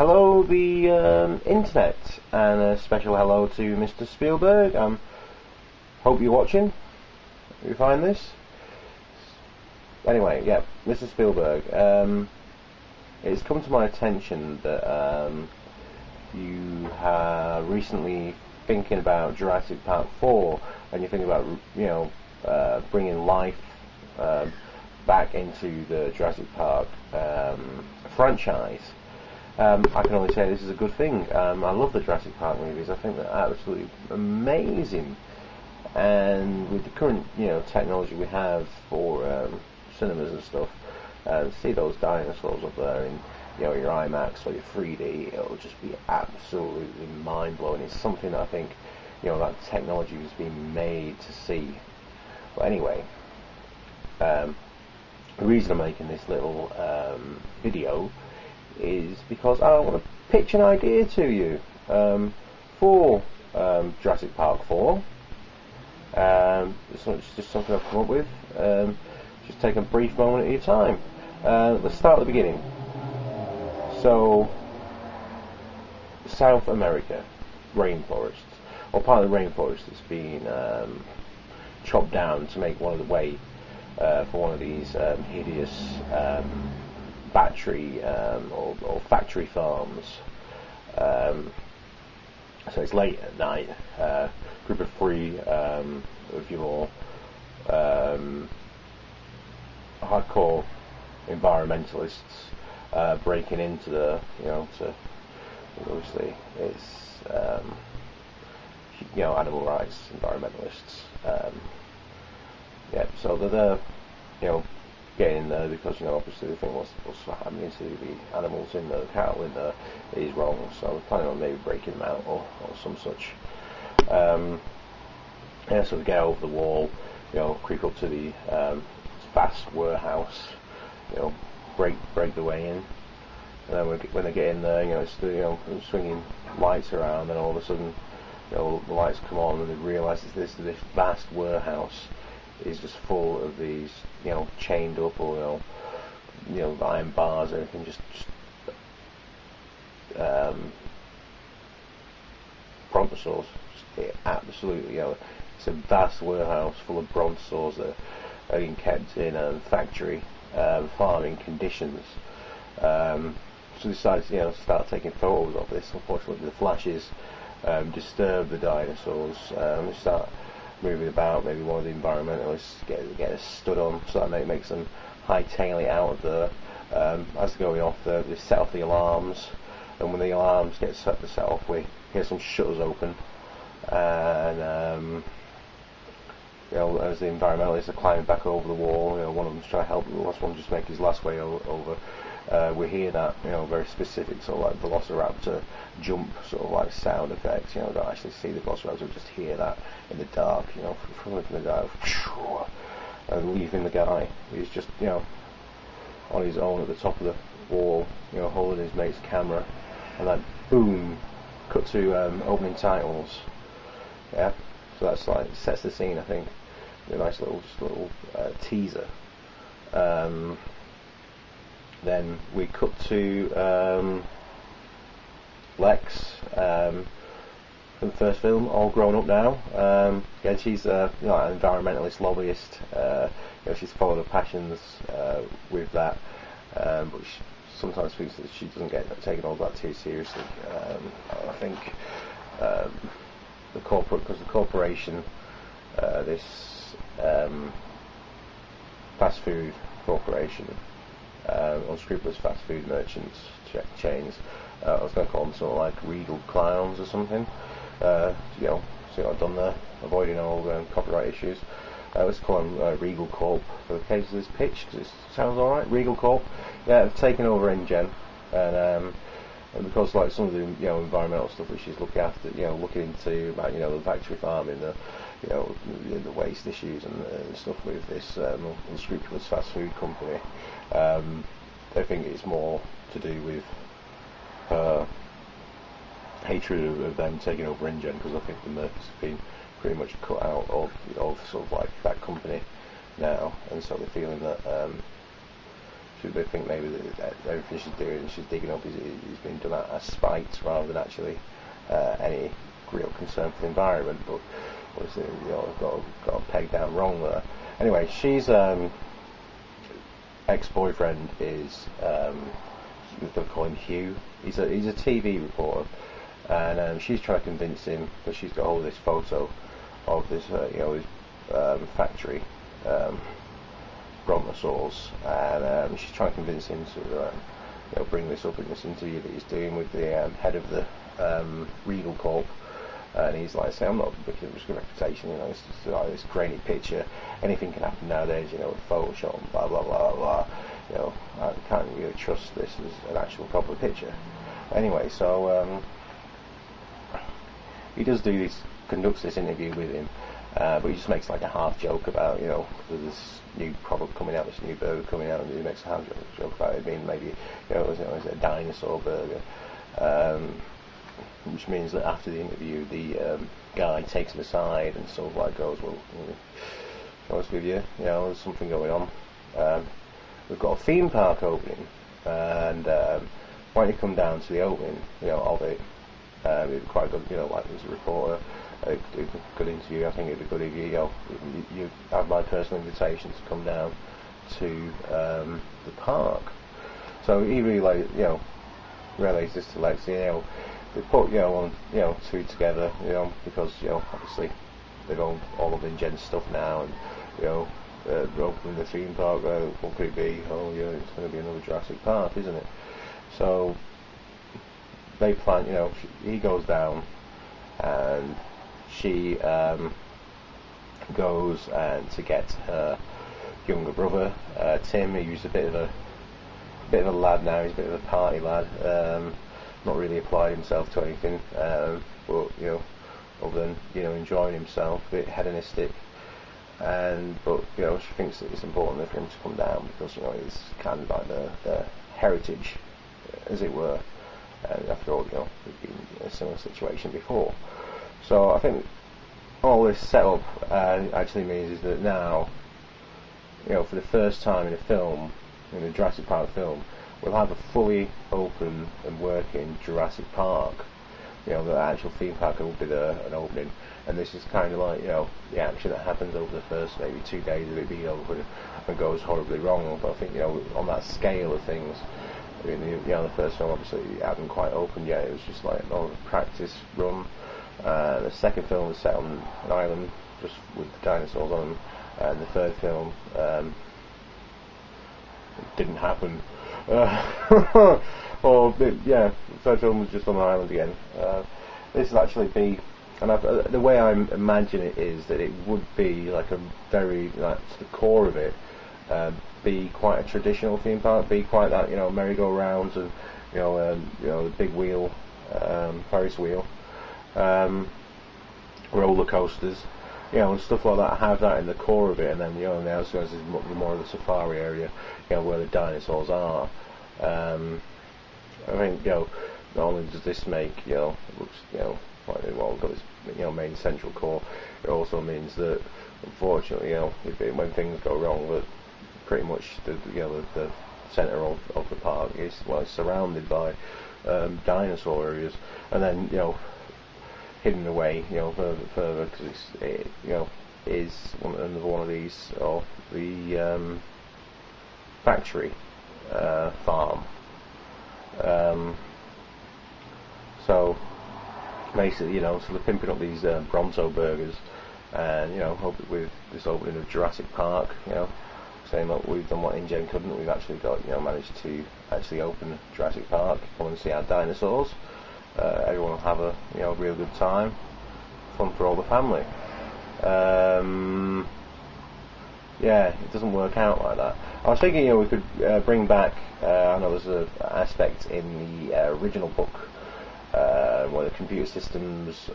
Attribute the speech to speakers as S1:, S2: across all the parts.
S1: Hello, the internet, and a special hello to Mr. Spielberg. Hope you're watching. You find this? Anyway, yeah, Mr. Spielberg. It's come to my attention that you are recently thinking about Jurassic Park 4, and you're thinking about bringing life back into the Jurassic Park franchise. I can only say this is a good thing. I love the Jurassic Park movies. I think they're absolutely amazing. And with the current, technology we have for cinemas and stuff, see those dinosaurs up there in, your IMAX or your 3D, it'll just be absolutely mind-blowing. It's something that I think, that technology has been made to see. But anyway, the reason I'm making this little video is because I want to pitch an idea to you for Jurassic Park 4. It's just something I've come up with. Just take a brief moment at your time. Let's start at the beginning. So, South America, rainforests, or part of the rainforest has been chopped down to make one of the way for one of these hideous battery or factory farms. So it's late at night. Group of three of your hardcore environmentalists breaking into the, obviously it's animal rights environmentalists. So they're getting in there because obviously they think what's happening to the animals in the cattle in there is wrong, so they're planning on maybe breaking them out or some such. So we get over the wall, creep up to the vast warehouse, break the way in, and then when they get in there, it's swinging lights around, and all of a sudden, the lights come on, and they realise this vast warehouse is just full of these, chained up or iron bars, everything just brontosaurs. Absolutely, it's a vast warehouse full of brontosaurs that are being kept in a factory farming conditions. So they decided to start taking photos of this. Unfortunately, the flashes disturb the dinosaurs. They start moving about. Maybe one of the environmentalists get stood on, so that makes them hightail it out of there. As they're going off there, they set off the alarms, and when the alarms get set off, we hear some shutters open, and as the environmentalists are climbing back over the wall, one of them's trying to help the last one just make his last way over. We hear that, very specific sort of like Velociraptor jump sort of like sound effects. Don't actually see the Velociraptor, we just hear that in the dark, from the dark, and leaving the guy. He's just, on his own at the top of the wall, holding his mate's camera, and then boom, cut to opening titles. Yeah, so that's like sets the scene, I think. A nice little teaser. Then we cut to Lex from the first film, all grown up now. Again, she's an environmentalist lobbyist. She's followed her passions with that, but sometimes thinks that she doesn't get taken all that too seriously. I think because the corporation, this fast food corporation, unscrupulous fast food merchants chains. I was going to call them sort of like Regal Clowns or something. See what I've done there, avoiding all copyright issues. Let's call them Regal Corp for the case of this pitch, because it sounds alright. Regal Corp, have taken over InGen, and because like some of the environmental stuff that she's looking after, looking into about the factory farming, the waste issues and stuff with this unscrupulous fast food company. I think it's more to do with her hatred of them taking over InGen, because I think the Murphys have been pretty much cut out of sort of like that company now, and so they're feeling that they think maybe that everything she's doing, she's digging up, is being done out of spite rather than actually any real concern for the environment. But obviously, got pegged down wrong there. Anyway, she's ex-boyfriend is they call him Hugh. He's a TV reporter, and she's trying to convince him, because she's got all this photo of this his factory brontosaurs, and she's trying to convince him to bring this up in this interview that he's doing with the head of the Regal Corp. And he's like saying, I'm not looking at a reputation, it's just like this grainy picture, anything can happen nowadays, with Photoshop and blah blah blah blah, I can't really trust this as an actual proper picture. Anyway, so he does conducts this interview with him, but he just makes like a half joke about, there's this new product coming out, this new burger coming out, and he makes a half joke about it being maybe, is it a dinosaur burger? Which means that after the interview, the guy takes him aside and sort of like goes, well, to be honest with you, there's something going on. We've got a theme park opening, and why don't you come down to the opening, of it? It'd be quite good, like as a reporter, a good interview. I think it'd be good if you have my personal invitation to come down to the park. So he really relays this to Lexi, they put on two together, because obviously they've all of Jen's stuff now, and they're opening the theme park. What could it be? Oh yeah, it's going to be another Jurassic Park, isn't it? So they plan. He goes down, and she goes to get her younger brother Tim. He's a bit of a lad now. He's a bit of a party lad. Not really applied himself to anything, but other than enjoying himself, a bit hedonistic. But she thinks that it's important for him to come down because it's kind of like the heritage, as it were. And after all, we've been in a similar situation before. So I think all this setup actually means is that now, for the first time in a film, in a Jurassic Park film, we'll have a fully open and working Jurassic Park. The actual theme park will be there and opening, and this is kind of like the action that happens over the first maybe 2 days of it being open and goes horribly wrong. But I think on that scale of things, the first film obviously it hadn't quite opened yet. It was just like a practice run. The second film was set on an island just with the dinosaurs on them, and the third film didn't happen. The third film was just on an island again. This will actually be, and the way I imagine it is that it would be like a very, to the core of it, be quite a traditional theme park, be quite that merry-go-rounds and the big wheel, Ferris wheel, roller coasters, and stuff like that. Have that in the core of it, and then on the outskirts is more of the safari area, where the dinosaurs are. I think not only does this make it looks like got this main central core, it also means that unfortunately when things go wrong, that pretty much the centre of the park is surrounded by dinosaur areas, and then hidden away further because it is another one of these of the factory farm. So basically, so they're pimping up these Bronto burgers, and hope with this opening of Jurassic Park, saying that we've done what InGen couldn't. We've actually got managed to actually open Jurassic Park, come and see our dinosaurs. Everyone will have a real good time, fun for all the family. It doesn't work out like that. I was thinking we could bring back, I know there's an aspect in the original book where the computer systems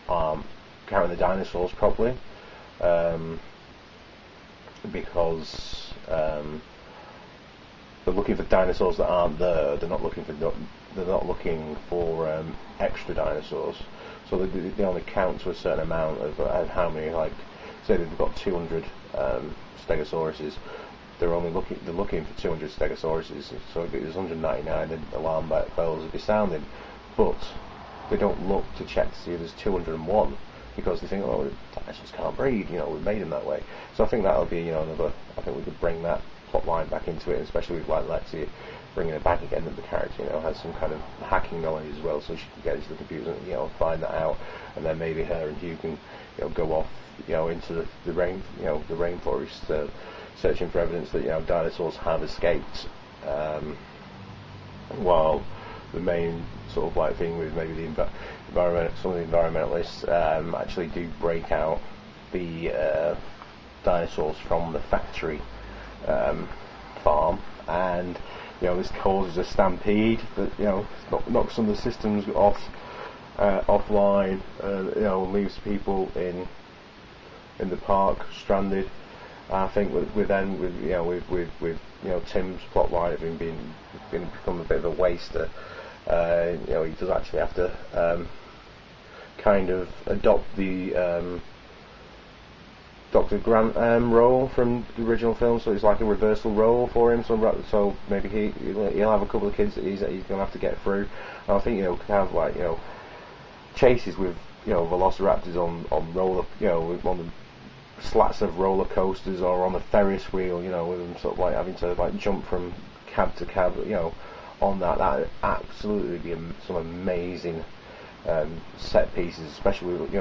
S1: aren't carrying the dinosaurs properly, because they're looking for dinosaurs that aren't there. They're not looking for extra dinosaurs. So they only count to a certain amount of how many, say they've got 200 stegosauruses, they're looking for 200 stegosauruses, so if it was 199, then alarm bells would be sounding. But they don't look to check to see if there's 201, because they think, oh, dinosaurs can't breed, we've made them that way. So I think that'll be, another. I think we could bring that plot line back into it, especially with like Lexi bringing it back again, that the character, has some kind of hacking knowledge as well, so she can get into the computer and find that out, and then maybe her and Hugh can, go off, into the rainforest, searching for evidence that dinosaurs have escaped. While the main sort of like thing with maybe some of the environmentalists actually do break out the dinosaurs from the factory farm, and this causes a stampede that knocks some of the systems offline, leaves people in the park stranded. I think with Tim's plotline having become a bit of a waster, he does actually have to kind of adopt the Dr. Grant role from the original film, so it's like a reversal role for him. So maybe he'll have a couple of kids that he's going to have to get through. And I think could have like chases with velociraptors on roller on the slats of roller coasters or on a Ferris wheel, with them sort of like having to like jump from cab to cab, on that would absolutely be some amazing set pieces, especially with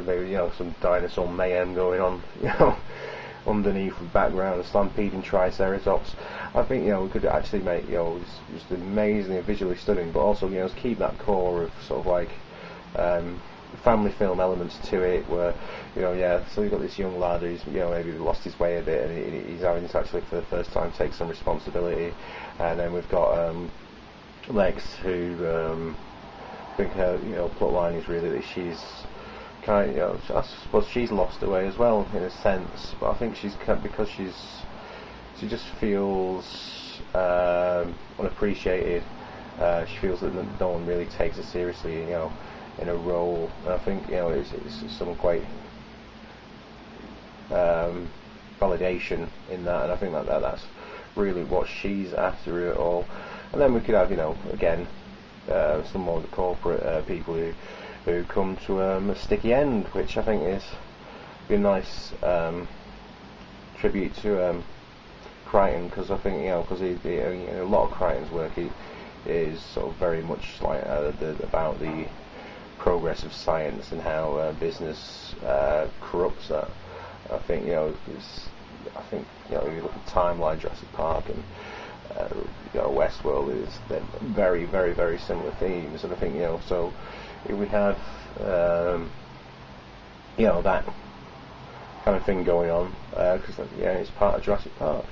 S1: maybe some dinosaur mayhem going on, underneath the background, stampeding triceratops. I think we could actually make just amazingly visually stunning, but also keep that core of sort of like family film elements to it, where so you've got this young lad who's maybe lost his way a bit, and he's having to actually for the first time take some responsibility, and then we've got Lex, who I think her plot line is really that she's kind of I suppose she's lost her way as well in a sense, but I think because she just feels unappreciated. She feels that no one really takes her seriously, in a role. And I think it's some quite validation in that, and I think that's really what she's after it all. And then we could have again some more of the corporate people who come to a sticky end, which I think is be a nice tribute to Crichton, because I think because a lot of Crichton's work is sort of very much like about the progress of science and how business corrupts that. I think I think you look at Timeline, Jurassic Park, and Westworld, they're very, very, very similar themes, and I think so if we had that kind of thing going on, because it's part of Jurassic Park,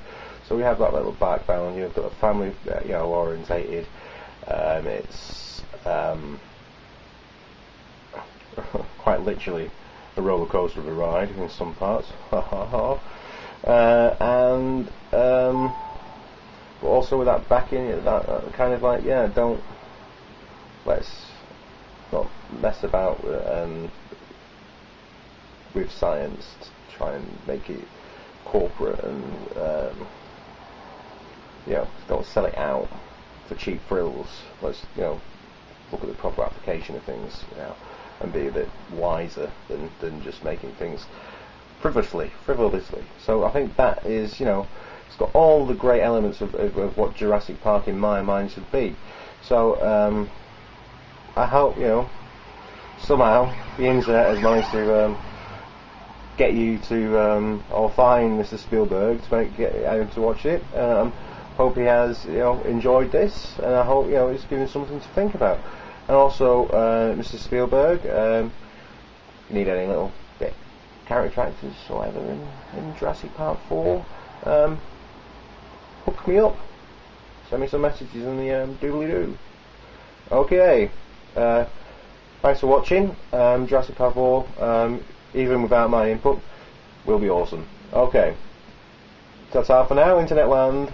S1: so we have that little background, got a family orientated, it's quite literally a roller coaster of a ride in some parts, and but also with that backing, that kind of like let's not mess about with science to try and make it corporate, and don't sell it out for cheap thrills. Let's look at the proper application of things, and be a bit wiser than just making things frivolously. So I think that is it's got all the great elements of what Jurassic Park in my mind should be. So I hope somehow the internet has managed to get you to or find Mr. Spielberg to get him to watch it. Hope he has enjoyed this, and I hope it's given something to think about. And also, Mr. Spielberg, you need any little bit character actors or whatever in Jurassic Park 4, hook me up. Send me some messages in the doobly-doo. Okay, thanks for watching. Jurassic Park 4, even without my input, will be awesome. Okay, that's all for now, Internet Land.